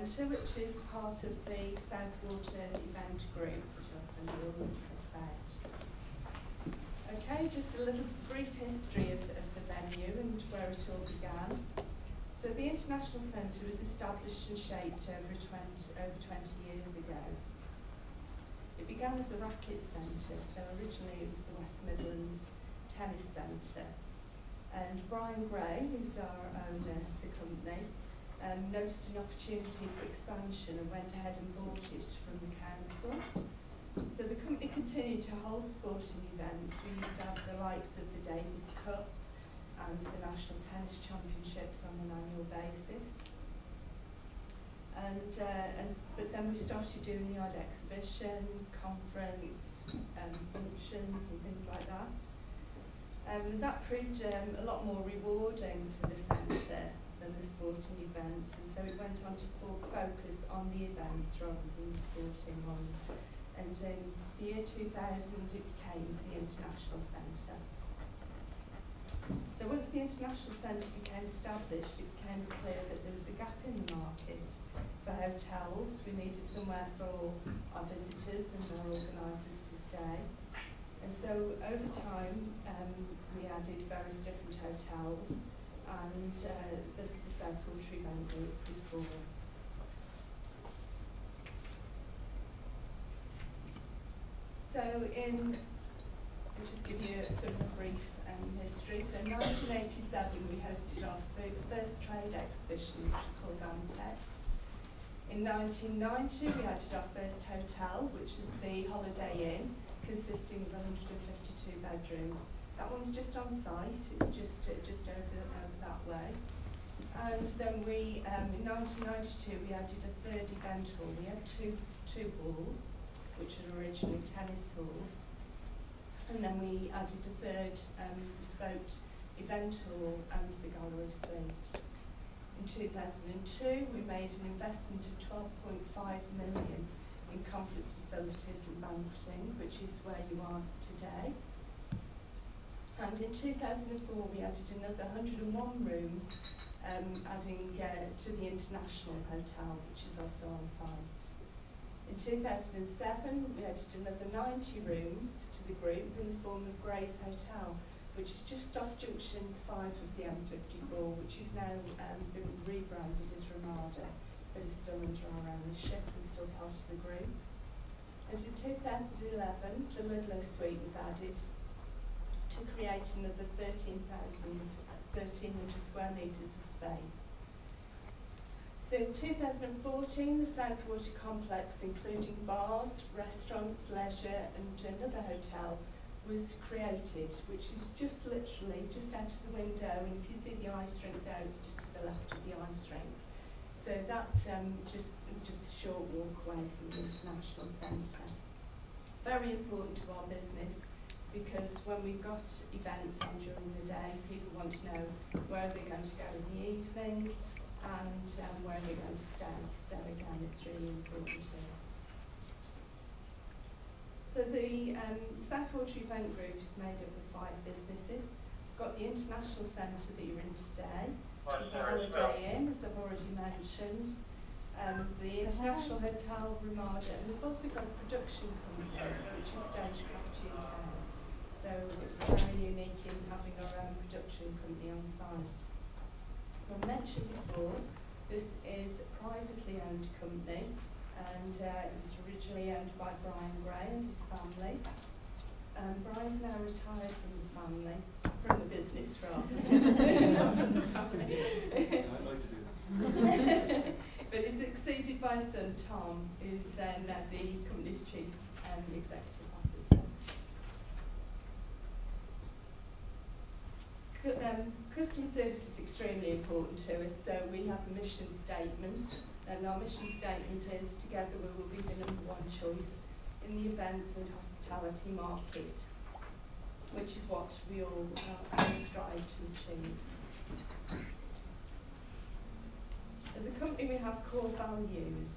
Centre, which is part of the Southwater Event Group, which I'll spend a little bit about. Okay, just a little brief history of the venue and where it all began. So the International Centre was established and shaped over 20 years ago. It began as a racket centre, so originally it was the West Midlands Tennis Centre. And Brian Gray, who's our owner of the company, noticed an opportunity for expansion and went ahead and bought it from the council. So the company continued to hold sporting events. We used to have the likes of the Davis Cup and the National Tennis Championships on an annual basis. But then we started doing the odd exhibition, conference, functions and things like that. That proved a lot more rewarding for the centre than the sporting events, and so it went on to focus on the events rather than the sporting ones. And in the year 2000 it became the International Centre. So once the International Centre became established, it became clear that there was a gap in the market for hotels. We needed somewhere for our visitors and our organisers to stay. And so over time we added various different hotels, and the Southwater Event Group was born. So I'll just give you sort of a brief history. So in 1987 we hosted our first trade exhibition, which is called Antex. In 1990 we added our first hotel, which is the Holiday Inn, consisting of 152 bedrooms. That one's just on site, it's just over that way. And then we, in 1992 we added a third event hall. We had two halls, which were originally tennis halls. And then we added a third bespoke event hall and the gallery suite. In 2002, we made an investment of 12.5 million in conference facilities and banqueting, which is where you are today. And in 2004, we added another 101 rooms, adding to the International Hotel, which is also on site. In 2007, we added another 90 rooms to the group in the form of Grace Hotel, which is just off junction 5 of the M54, which is now been rebranded as Ramada, but is still under our ownership and still part of the group. And in 2011, the Ludlow Suite was added to create another 1,300 square metres of space. So in 2014, the Southwater complex, including bars, restaurants, leisure and another hotel, was created, which is just literally just out of the window, and if you see the ice rink there, it's just to the left of the ice rink. So that's just a short walk away from the International Centre. Very important to our business, because when we've got events on during the day, people want to know where they're going to go in the evening and where they're going to stay. So again, it's really important to us. So the Southwater Event Group is made up of 5 businesses. We've got the International Centre that you're in today, the Holiday Inn, as I've already mentioned, the International Hotel Ramada, and we've also got a production company, which is Stagecraft UK. So we're very unique in having our own production company on site. As I mentioned before, this is a privately owned company, and it was originally owned by Brian Gray and his family. Brian's now retired from the family, from the business rather, not from the family. I'd like to do that. But he's succeeded by his son Tom, who's the company's chief executive officer. Customer service is extremely important to us, so we have a mission statement, and our mission statement is, together we will be the #1 choice in the events and hospitality market, which is what we all strive to achieve. As a company, we have core values,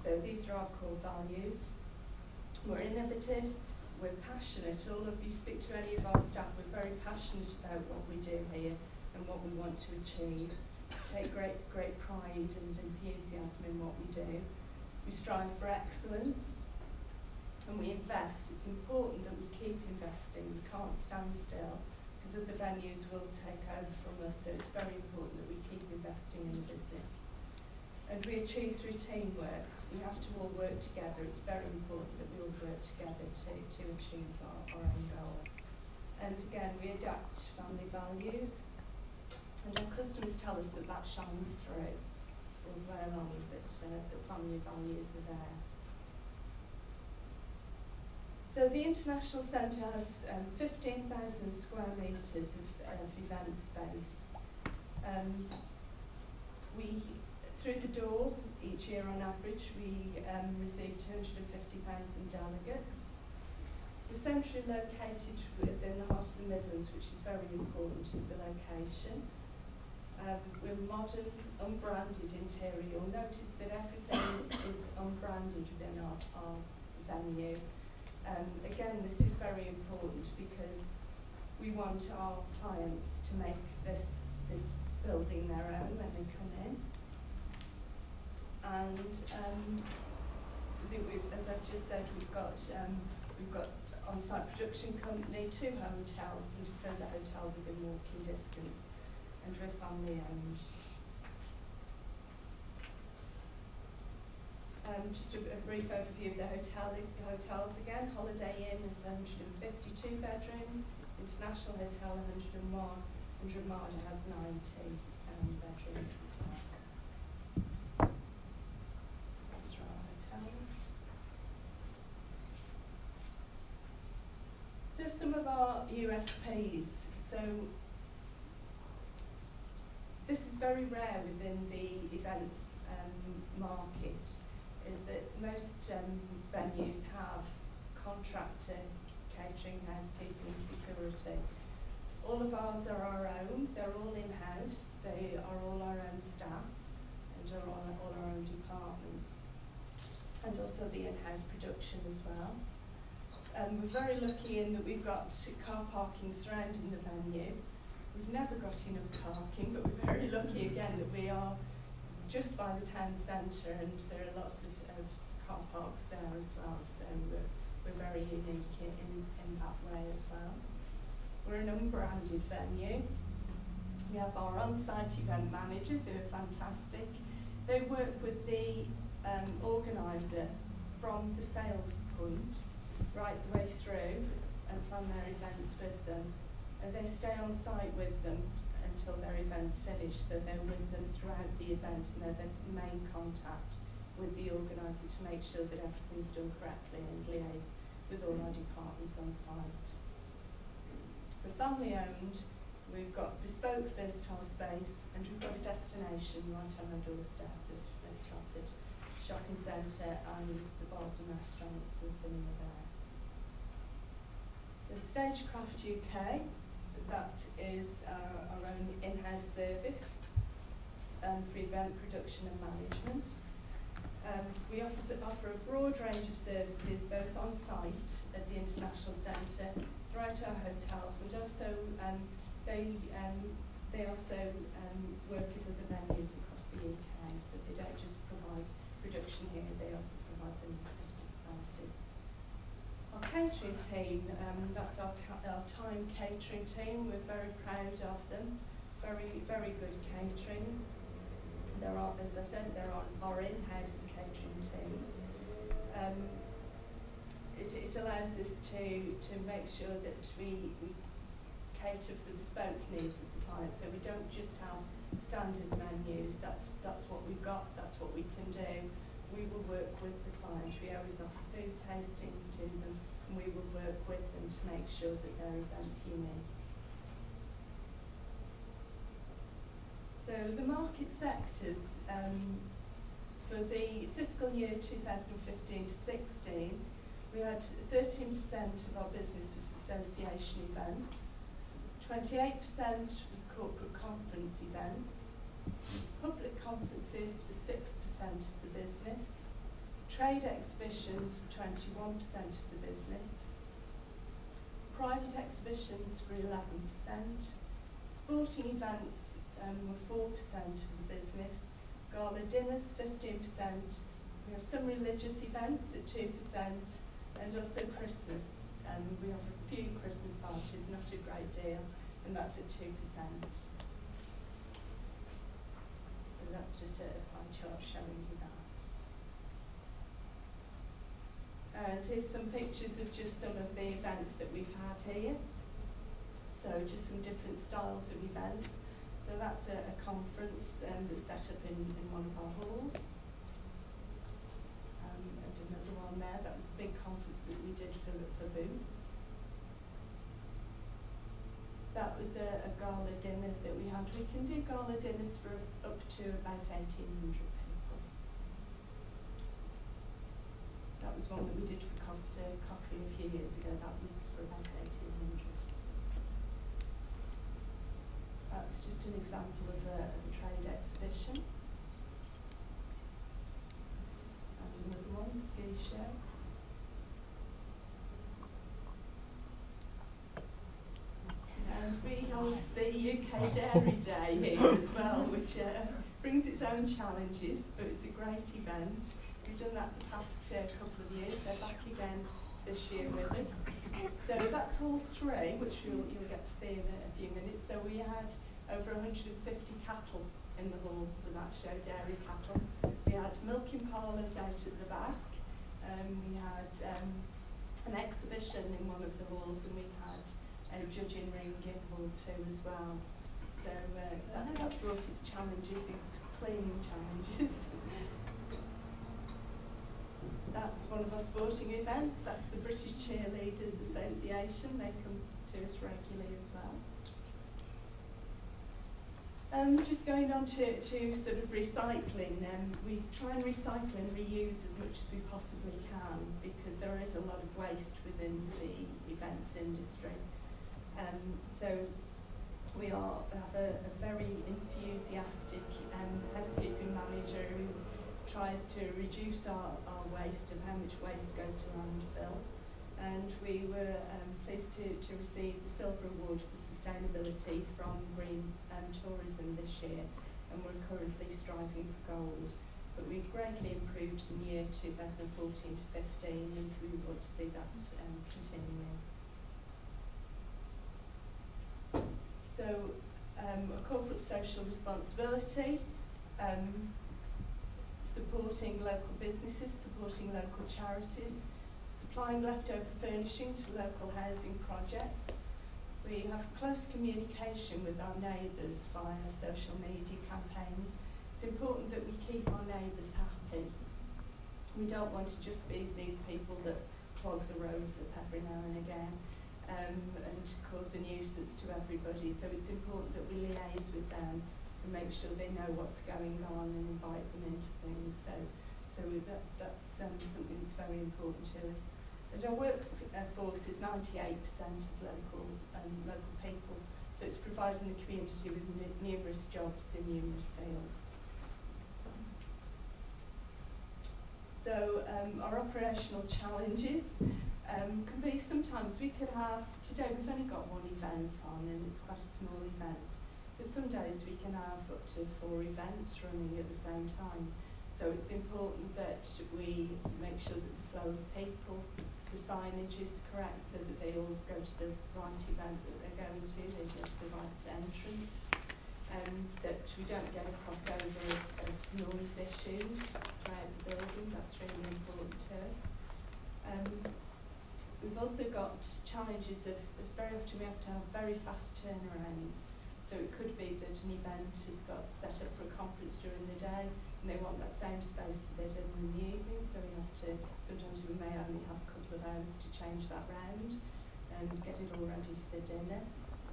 so these are our core values. We're innovative, we're passionate. All of you speak to any of our staff, we're very passionate about what we do here and what we want to achieve. Take great pride and enthusiasm in what we do. We strive for excellence and we invest. It's important that we keep investing. We can't stand still because other venues will take over from us, so it's very important that we keep investing in the business. And we achieve through teamwork. We have to all work together. It's very important that we all work together to achieve our own goal. And again, we adapt family values, and our customers tell us that that shines through all the way along, that family values are there. So the International Centre has 15,000 square metres of event space. Through the door, each year on average, we receive 250,000 delegates. We're centrally located within the heart of the Midlands, which is very important, is the location. We're modern, unbranded interior. You'll notice that everything is unbranded within our venue. Again, this is very important because we want our clients to make this building their own when they come in. And as I've just said, we've got on-site production company, 2 hotels, and a further hotel within walking distance, and we're family owned. Just a brief overview of the hotels again. Holiday Inn has 152 bedrooms, International Hotel 101, and Ramada has 90 bedrooms as well. That's our hotel. So some of our USPs. So this is very rare within the events market, is that most venues have contractor, catering, housekeeping, security. All of ours are our own. They're all in-house. They are all our own staff and are all our own departments. And also the in-house production as well. We're very lucky in that we've got car parking surrounding the venue. We've never got enough parking, but we're very lucky again that we are just by the town centre, and there are lots of car parks there as well, so we're very unique in that way as well. We're an unbranded venue. We have our on-site event managers who are fantastic. They work with the organiser from the sales point right the way through and plan their events with them. And they stay on site with them until their event's finished, so they're with them throughout the event, and they're the main contact with the organiser to make sure that everything's done correctly and liaise with all our departments on site. We're family owned, we've got bespoke versatile space, and we've got a destination right on our doorstep of Trafford Shopping Centre and the bars and restaurants and cinema there. The Stagecraft UK, that is our own in-house service for event production and management. We offer a broad range of services both on site at the International Centre, throughout our hotels, and also they also work at other venues across the UK, so they don't just provide production here, they also provide them at other places. Our catering team, that's our Time catering team. We're very proud of them. Very, very good catering. There are, as I said, there are our in-house catering team. It allows us to make sure that we cater for the bespoke needs of the client. So we don't just have standard menus. That's what we've got. That's what we can do. We will work with the client. We always offer food tastings to them, and we will work with them to make sure that their event's unique. So the market sectors for the fiscal year 2015-16, we had 13% of our business was association events, 28% was corporate conference events, public conferences were 6% of the business, trade exhibitions were 21% of the business, private exhibitions were 11%, sporting events were 4% of the business, Gala dinners, 15%. We have some religious events at 2%, and also Christmas. We have a few Christmas parties, not a great deal, and that's at 2%. So that's just a pie chart showing you that. And here's some pictures of just some of the events that we've had here. So just some different styles of events. So that's a conference that's set up in one of our halls. And another one there, that was a big conference that we did for Boots. That was a gala dinner that we had. We can do gala dinners for up to about 1,800 people. That was one that we did for Costa Coffee a few years ago. That was for about 1,800. That's just an example of a trade exhibition. And another one, the ski show. And we host the UK Dairy Day here as well, which brings its own challenges, but it's a great event. We've done that the past couple of years. They're back again this year with us. So that's hall 3, which you'll get to see in a few minutes. So we had over 150 cattle in the hall for that show, dairy cattle. We had milking parlours out at the back. We had an exhibition in one of the halls, and we had a judging ring in hall 2 as well. So that brought its challenges, its cleaning challenges. That's one of our sporting events. That's the British Cheerleaders Association. They come to us regularly as well. Just going on to sort of recycling, we try and recycle and reuse as much as we possibly can, because there is a lot of waste within the events industry. So we have a very enthusiastic housekeeping manager who tries to reduce our waste and how much waste goes to landfill. And we were pleased to receive the Silver Award for Sustainability from Green Tourism this year, and we're currently striving for gold. But we've greatly improved in year 2014 to 15, and we want to see that continuing. So, a corporate social responsibility, supporting local businesses, supporting local charities, supplying leftover furnishing to local housing projects. We have close communication with our neighbours via social media campaigns. It's important that we keep our neighbours happy. We don't want to just be these people that clog the roads up every now and again and cause a nuisance to everybody. So it's important that we liaise with them and make sure they know what's going on and invite them into things. So that's something that's very important to us. And our workforce is 98% of local people, so it's providing the community with numerous jobs in numerous fields. So our operational challenges can be sometimes we could have, today we've only got one event on and it's quite a small event, but some days we can have up to 4 events running at the same time. So it's important that we make sure that the flow of people, the signage is correct so that they all go to the right event that they're going to, they go to the right entrance, that we don't get a crossover of noise issues throughout the building. That's really important to us. We've also got challenges of very often we have to have very fast turnarounds. So it could be that an event has got set up for a conference during the day and they want that same space that they did in the evening, so we have to, sometimes we may only have a couple of hours to change that round and get it all ready for the dinner.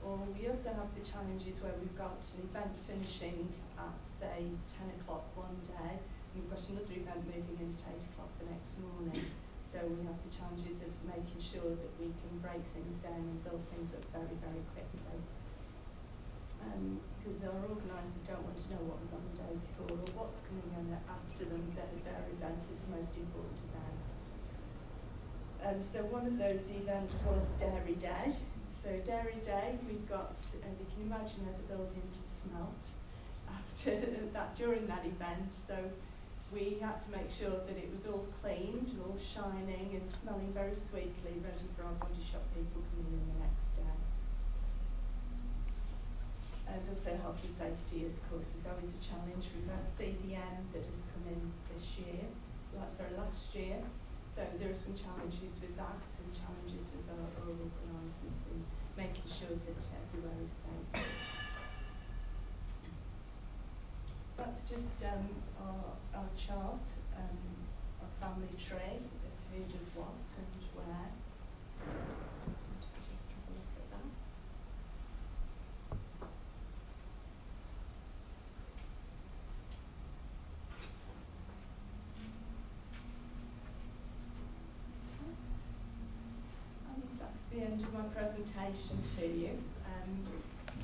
Or we also have the challenges where we've got an event finishing at, say, 10 o'clock one day, and we've got another event moving into 8 o'clock the next morning. So we have the challenges of making sure that we can break things down and build things up very, very quickly. Because our organisers don't want to know what was on the day before or what's coming on after them. Their event is the most important to them. So one of those events was Dairy Day. So Dairy Day, we've got, you can imagine how the building smelt. after that, during that event. So we had to make sure that it was all cleaned, all shining and smelling very sweetly, ready for our body shop people coming in the next day. And also health and safety, of course, is always a challenge. We've had CDM that has come in last year. So there are some challenges with that and challenges with our organisers and making sure that everywhere is safe. That's just our chart, our family tree, of who does what and where. Just have a look at that. That's the end of my presentation to you.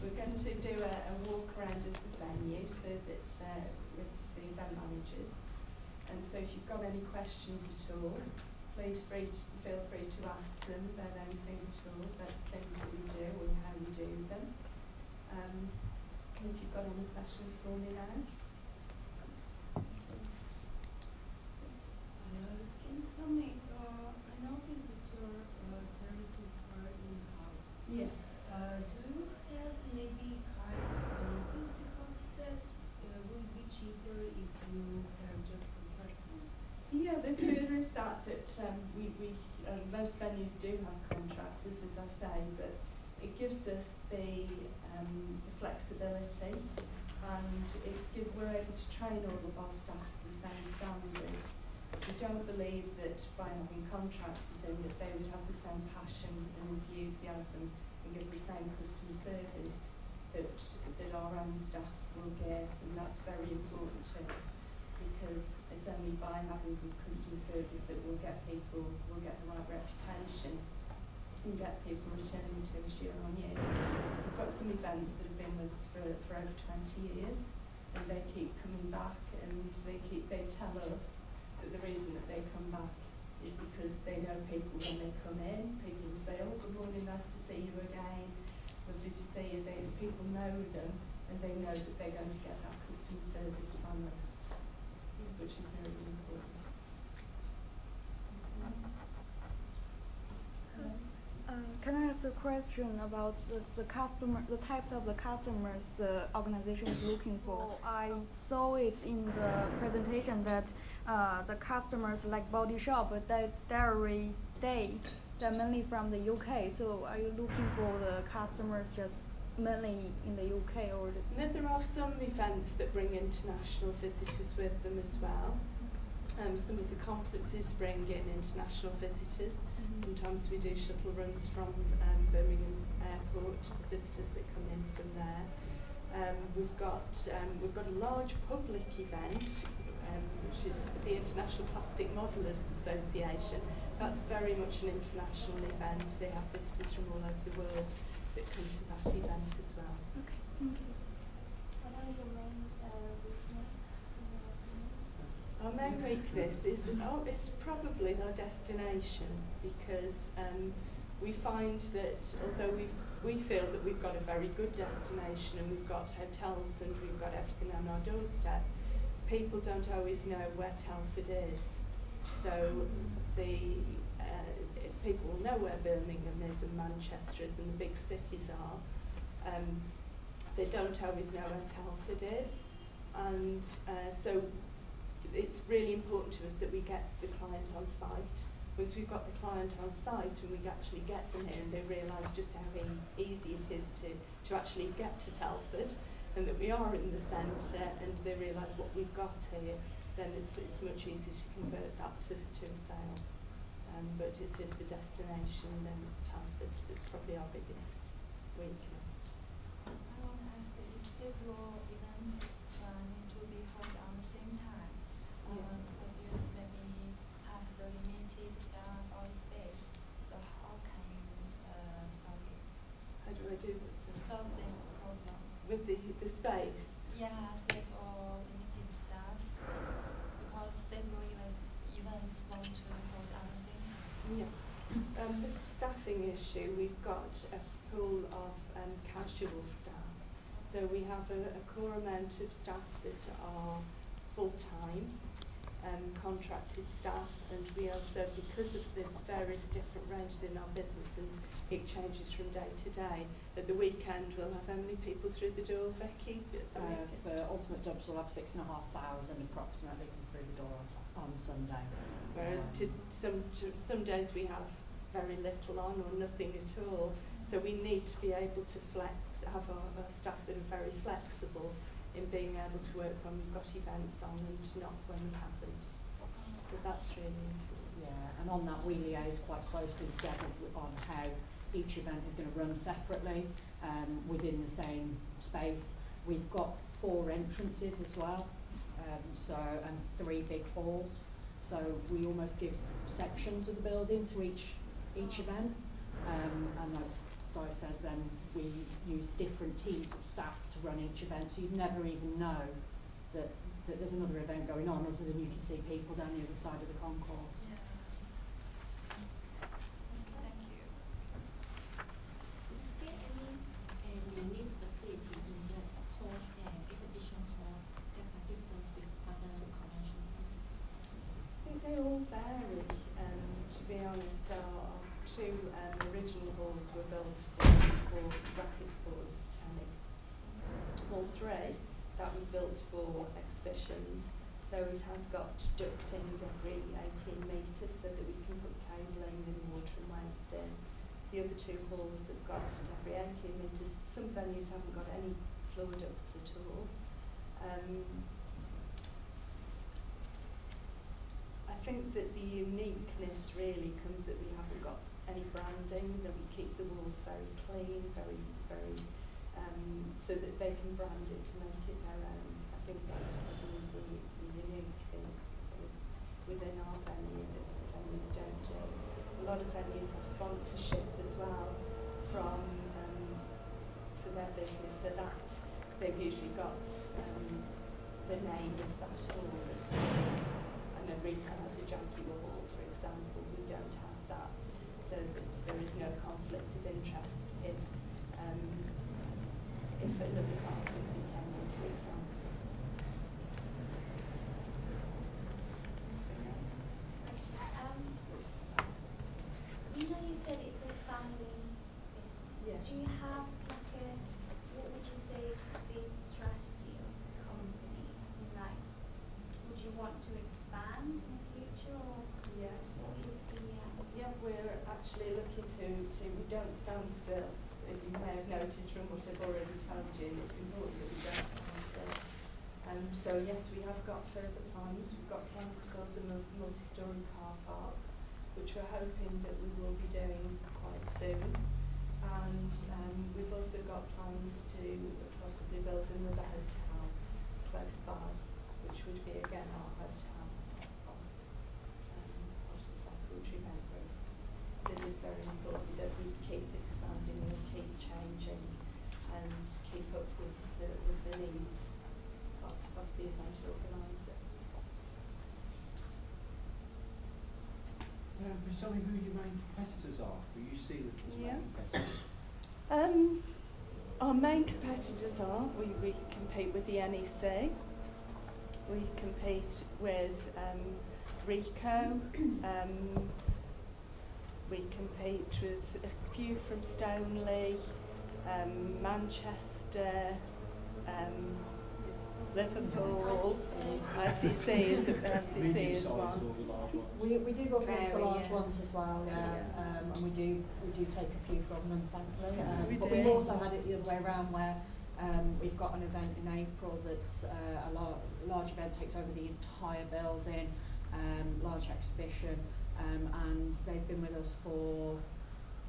We're going to do a walk around of the venue so that with the event managers. And so if you've got any questions at all, please feel free to ask them about anything at all, about the things that we do and how we do them. And if you've got any questions for me now. Can you tell me, I noticed that your services are in-house. Yes. Do you have maybe high expenses because of that? Would it be cheaper if you have just contractors? Yeah, there is that we most venues do have contractors, as I say, but it gives us the flexibility, and we're able to train all of our staff to the same standard. We don't believe that by having contractors in that they would have the same passion and enthusiasm and give the same customer service that our own staff will give, and that's very important to us, because it's only by having good customer service that we'll get the right reputation and get people returning to us year on year. We've got some events that have been with us for over 20 years, and they keep coming back, and they tell us that the reason that they come back is because they know people when they come in. People say, "Oh, good morning, nice to see you again. Lovely to see you." People know them, and they know that they're going to get that customer service from us, which is very important. Can I ask a question about the types of the customers the organization is looking for? I saw it in the presentation that the customers like Body Shop, Diary Day, they're mainly from the UK. So are you looking for the customers just mainly in the UK, or? There are some events that bring international visitors with them as well. Some of the conferences bring in international visitors. Sometimes we do shuttle runs from Birmingham Airport, visitors that come in from there. We've got a large public event, which is the International Plastic Modelers Association. That's very much an international event. They have visitors from all over the world that come to that event as well. Okay, thank you. What are your main weaknesses? Our main weakness is probably our destination, because we find that although we feel that we've got a very good destination and we've got hotels and we've got everything on our doorstep, people don't always know where Telford is. So people will know where Birmingham is and Manchester is and the big cities are. They don't always know where Telford is, and so it's really important to us that we get the client on site. Once we've got the client on site and we actually get them here and they realise just how easy it is to actually get to Telford, and that we are in the centre, and they realise what we've got here, then it's much easier to convert that to a sale. But it is the destination and Telford that's probably our biggest weakness. I want to ask if several events need to be held on the same time, because you maybe have the limited staff or space. So how can you solve it? How do I do this? Solve this problem? With the space? Yeah, space or limited staff, because several events want to hold on the same time. Yeah. With the staffing issue, we've got a pool of casual staff. So we have a core amount of staff that are full-time, contracted staff, and we also, because of the various different ranges in our business and it changes from day to day, at the weekend we'll have how many people through the door, Becky? For Ultimate Dubs we'll have 6,500 approximately come through the door on Sunday. Whereas some days we have very little on or nothing at all. So we need to be able to have our staff that are very flexible in being able to work when we've got events on and not when we haven't. So that's really important. Yeah, and on that we liaise quite closely together on how each event is going to run separately within the same space. We've got 4 entrances as well, and 3 big halls. So we almost give sections of the building to each event, and like Di says, then we use different teams of staff to run each event, so you'd never even know that there's another event going on other than you can see people down the other side of the concourse. Yeah. Thank you. Is there any unique facility in the hall and exhibition hall that are different with other convention centers? I think they all vary, to be honest. Our 2 original halls were built for racket sports, tennis. Hall 3, that was built for exhibitions, so it has got ducting every 18 metres so that we can put cabling and water and waste in. The other 2 halls have got every 18 metres. Some venues haven't got any floor ducts at all. I think that the uniqueness really comes that we haven't got any branding, that we keep the walls very clean, very, so that they can brand it to make it their own. I think that's probably the unique thing within our venue that the venues don't do. A lot of venues have sponsorship as well for their business, so that they've usually got the name of that hall. I know Rico has a Jaguar Hall, for example. We don't have that, so that there is no conflict of interest if another company came in, for example. You said it's a family business. Yeah. Do you have what would you say is the strategy of the company? As in, like, would you want to expand in the future, or Yes. what is the Yeah, we're actually looking to we don't stand still. If you may have noticed from what I've already told you, it's important that we don't stand still. So yes, we have got further plans. We've got plans to build a multi-storey car park, which we're hoping that we will be doing quite soon. And we've also got plans to possibly build another hotel close by, which would be again our hotel of the South Event Group. It is very important that we keep expanding and keep changing and keep up with the needs of the event organiser. Just tell me who your main competitors are, who you see as Yeah. main competitors. Our main competitors are, we compete with the NEC, we compete with Rico, we compete with a few from Stoneleigh, Manchester, Liverpool, ICC is one. We do go against the Very, large yeah. ones as well, yeah. And we do take a few from them, thankfully. We But do. we've also had it the other way around, where we've got an event in April that's a large event, takes over the entire building, large exhibition, and they've been with us for,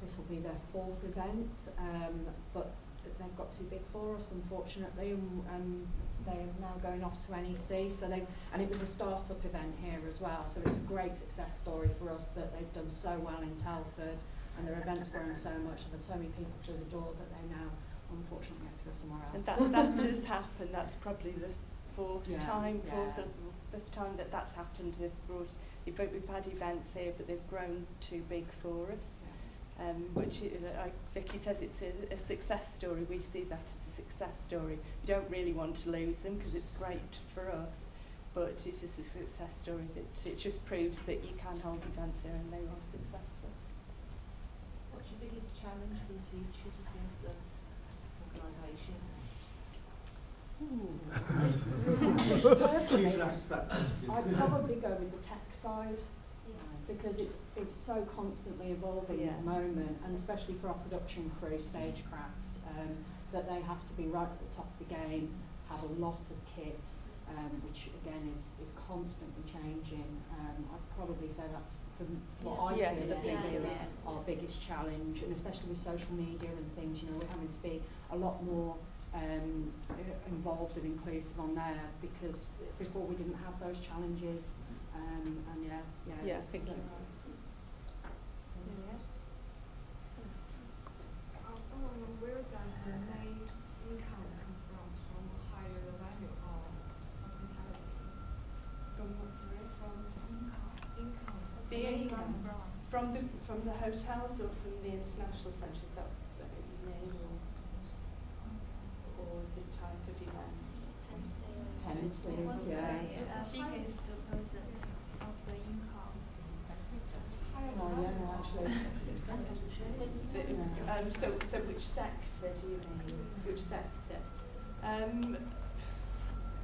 this will be their 4th event, but they've got too big for us, unfortunately, and they're now going off to NEC. So and it was a start-up event here as well, so it's a great success story for us that they've done so well in Telford, and their events grown so much, and there's so many people through the door that they now unfortunately have to go somewhere else. And that has happened. That's probably the fourth time that's happened. We've had events here, but they've grown too big for us. Which, like Vicky says, it's a success story. We see that as a success story. We don't really want to lose them because it's great for us, but it is a success story that it just proves that you can hold events there and they are successful. What's your biggest challenge for the future in terms of organisation? Personally, You can ask that question. I'd probably go with the tech side Yeah. because it's so constantly evolving Yeah. at the moment, and especially for our production crew, Stagecraft, that they have to be right at the top of the game, have a lot of kit, which again is constantly changing. I'd probably say that's for what I Yes, feel is that's maybe yeah. our biggest challenge, and especially with social media and things, you know, we're having to be a lot more involved and inclusive on there, because before we didn't have those challenges, and Yeah, I it's, think you're right. Where does the main income come from higher revenue or hospitality? From what, sorry? From Income. the income from the hotels or from the international centres that you mean, or the type of event? Tent sales, What's yeah. the biggest percent of the income? Oh, yeah, actually. So which sector do you mean? Which sector?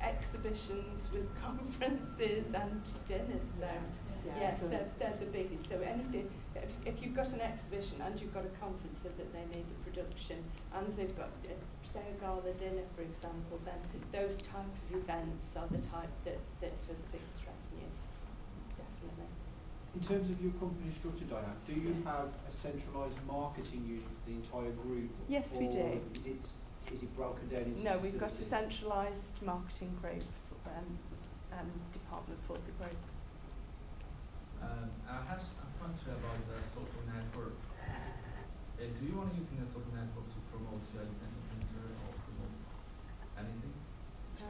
Exhibitions with conferences and dinners. So yes, so they're the biggest. So anything, if you've got an exhibition and you've got a conference so that they need a production and they've got say a gala dinner, for example, then those type of events are the type that are the biggest revenue. Definitely. In terms of your company structure, Diane, do you have a centralised marketing unit for the entire group? Yes, we do. Is it broken down into No, we've got a facilities? centralised marketing group department for the group. I have a question about the social network. Do you want to use the social network to promote your education center or promote anything?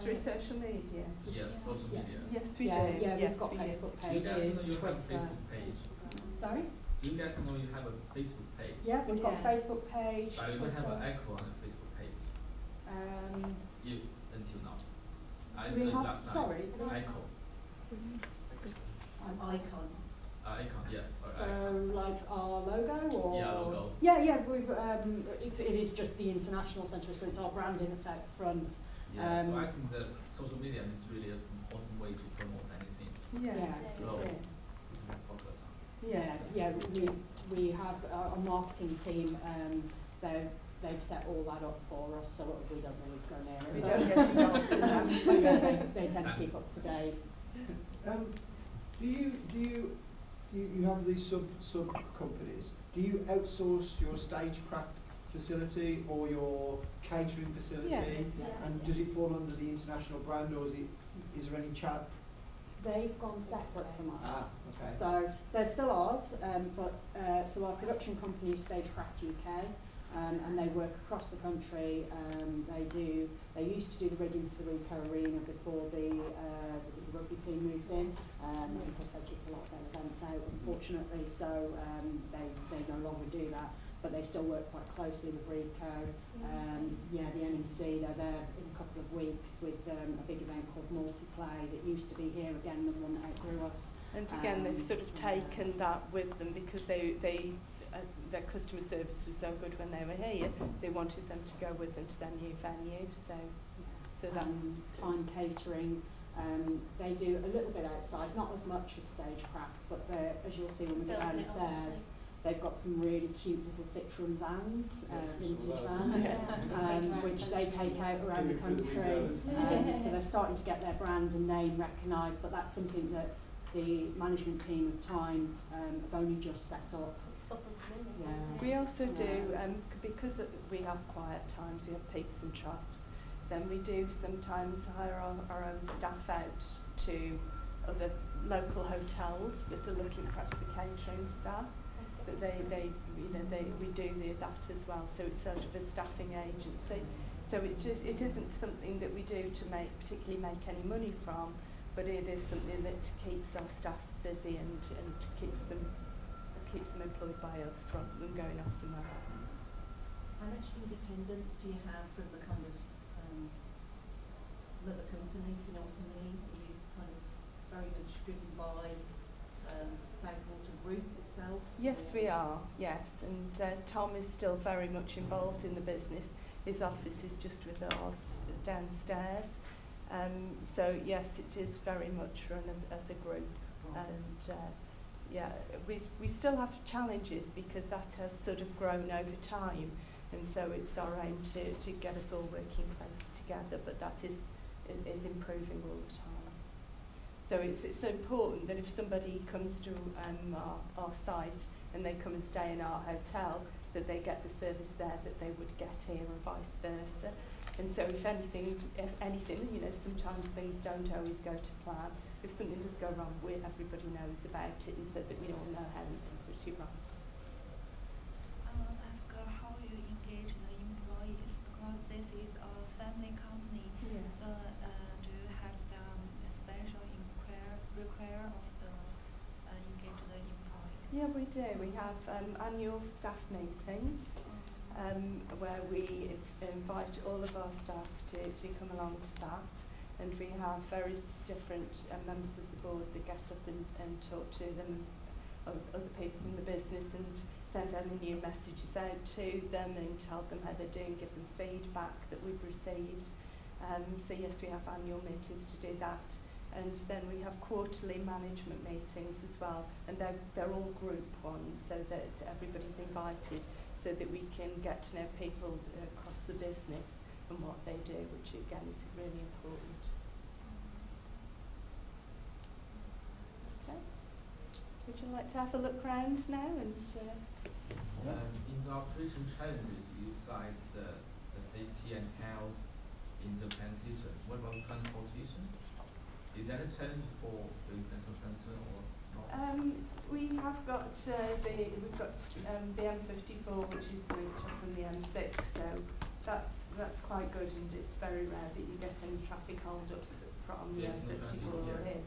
Through social media? Yes, social Yeah. media. Yes, we Yeah, do. yeah, Yes, we've got we do. Facebook Do you guys pages, know you have a Twitter. Facebook page? Sorry? Do you guys know you have a Facebook page? Yeah, we've got a Yeah. Facebook page, But you don't have an Twitter. echo on the Facebook page. Um, Until now. I do we searched have, last night. sorry, do we have, Echo. Icon. Icon, yeah. Sorry, so icon. like our logo or? Yeah, logo. Yeah, we've, it is just the international centre, so it's our branding that's out front. Yeah, so Um, I think that social media is really an important way to promote anything. Yes, So- it is. It's a focus on. Yeah, we have our marketing team, they've set all that up for us, so we don't really go near it. We but- don't get involved in that. So yeah, they tend to keep up to date. Do you have these sub companies? Do you outsource your stagecraft facility or your catering facility? Yes. Yeah. And does it fall under the international brand, or is there any chat? They've gone separate from us. Okay. So they're still ours, but so our production company is Stagecraft UK, and they work across the country. They used to do the rigging for the Ricoh Arena before the rugby team moved in, and of course they kicked a lot of their events out, unfortunately. So they no longer do that, but they still work quite closely with Ricoh. The NEC, they're there in a couple of weeks with a big event called Multiplay that used to be here again, the one that outgrew us. And again, they've sort of taken that with them because their customer service was so good when they were here. They wanted them to go with them to their new venue. So that's Time Catering. They do a little bit outside, not as much as Stagecraft, but as you'll see when we go Building it up, downstairs, they've got some really cute little Citroen vans, vintage Yeah. vans, which they take out around the country. So they're starting to get their brand and name recognised, but that's something that the management team of Time have only just set up. Yeah. we also do, because we have quiet times, we have peaks and troughs, then we do sometimes hire our own staff out to other local hotels that are looking perhaps for catering staff. But we do that as well, so it's sort of a staffing agency. So it isn't something that we do to particularly make any money from, but it is something that keeps our staff busy and keeps them employed by us rather than going off somewhere else. how much independence do you have from the kind of mother company, if you know what I mean? Are you kind of very much driven by Southwater Group itself? Yes, we are, yes. And Tom is still very much involved in the business. His office is just with us downstairs. So yes, it is very much run as a group. And yeah, we still have challenges because that has sort of grown over time. And so it's our aim to get us all working close together, but that is improving all the time. So it's important that if somebody comes to our site and they come and stay in our hotel, that they get the service there that they would get here, and vice versa. And so if anything, you know, sometimes things don't always go to plan. If something does go wrong, everybody knows about it, and so that we all know how we can put it right. I want to ask how you engage the employees, because this is a family company. Yeah. So do you have some special require of the engage the employees? Yeah, we do. We have annual staff meetings where we invite all of our staff to come along to that, and we have various different members of the board that get up and talk to them, other people from the business, and send any new messages out to them and tell them how they're doing, give them feedback that we've received. So yes, we have annual meetings to do that. And then we have quarterly management meetings as well, and they're all group ones, so that everybody's invited, so that we can get to know people across the business and what they do, which again is really important. Okay. Would you like to have a look round now? And in the operation challenges, you cite the safety and health in the plantation. What about transportation? Is that a challenge for the international centre or not? We have got the M54, which is the route up from the M6, so that's quite good, and it's very rare that you get any traffic hold-ups from the M54 here.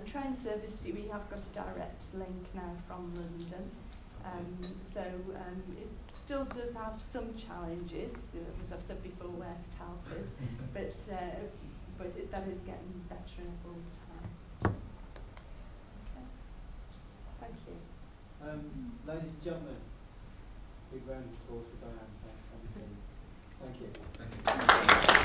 Train service, we have got a direct link now from London, so it still does have some challenges, as I've said before, West Halford, but that is getting better all the time. Okay. Thank you. Ladies and gentlemen, big round of applause for Diane. Thank you. Thank you.